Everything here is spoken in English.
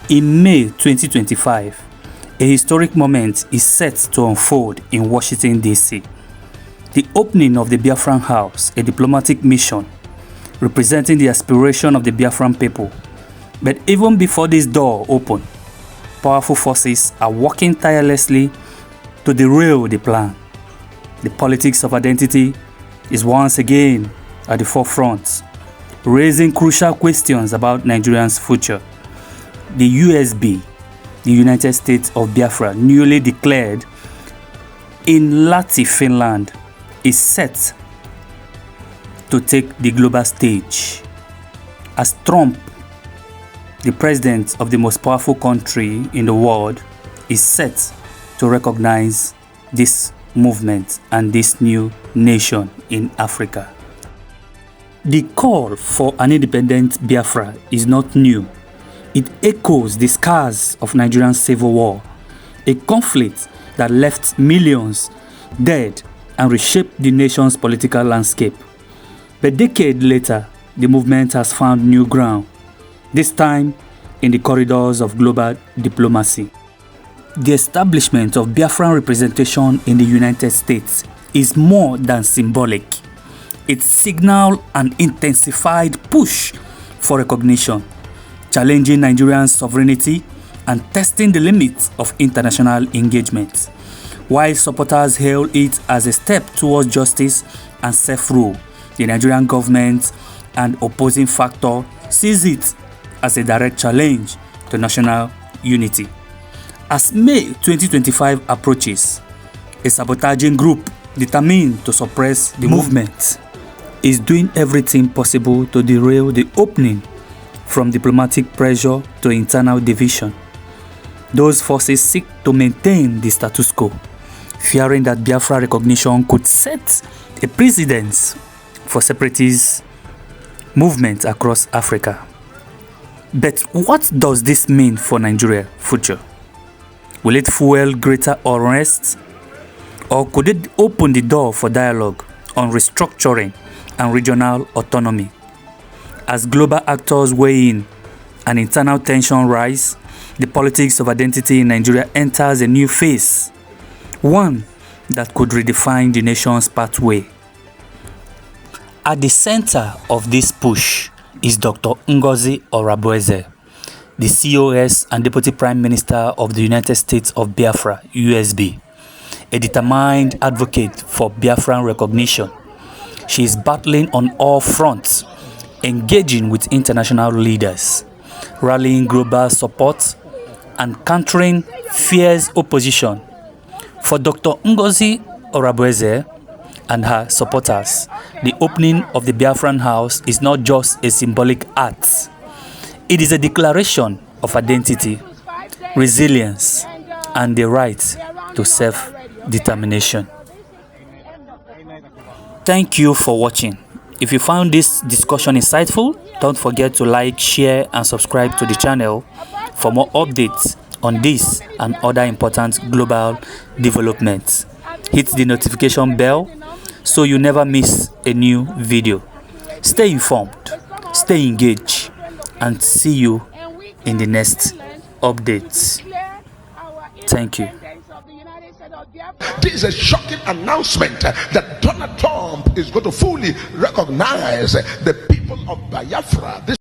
In May 2025, a historic moment is set to unfold in Washington, D.C. The opening of the Biafran House, a diplomatic mission representing the aspiration of the Biafran people. But even before this door opens, powerful forces are working tirelessly to derail the plan. The politics of identity is once again at the forefront, raising crucial questions about Nigerians' future. The USB, the United States of Biafra, newly declared in Lahti, Finland, is set to take the global stage. As Trump, the president of the most powerful country in the world, is set to recognize this movement and this new nation in Africa. The call for an independent Biafra is not new. It echoes the scars of Nigerian civil war, a conflict that left millions dead and reshaped the nation's political landscape. A decade later, the movement has found new ground, this time in the corridors of global diplomacy. The establishment of Biafran representation in the United States is more than symbolic. It signals an intensified push for recognition, challenging Nigerian sovereignty and testing the limits of international engagement. While supporters hail it as a step towards justice and self-rule, the Nigerian government and opposing factor sees it as a direct challenge to national unity. As May 2025 approaches, a sabotaging group determined to suppress the movement is doing everything possible to derail the opening, from diplomatic pressure to internal division. Those forces seek to maintain the status quo, fearing that Biafra recognition could set a precedent for separatist movements across Africa. But what does this mean for Nigeria's future? Will it fuel greater unrest? Or could it open the door for dialogue on restructuring and regional autonomy? As global actors weigh in and internal tension rise, the politics of identity in Nigeria enters a new phase, one that could redefine the nation's pathway. At the center of this push is Dr. Ngozi Orabueze, the COS and Deputy Prime Minister of the United States of Biafra, USB, a determined advocate for Biafran recognition. She is battling on all fronts, engaging with international leaders, rallying global support, and countering fierce opposition. For Dr. Ngozi Orabueze and her supporters, the opening of the Biafran House is not just a symbolic act. It is a declaration of identity, resilience, and the right to self-determination. Thank you for watching. If you found this discussion insightful, don't forget to like, share, and subscribe to the channel for more updates on this and other important global developments. Hit the notification bell so you never miss a new video. Stay informed, stay engaged, and see you in the next updates. Thank you. This is a shocking announcement that Donald Trump is going to fully recognize the people of Biafra.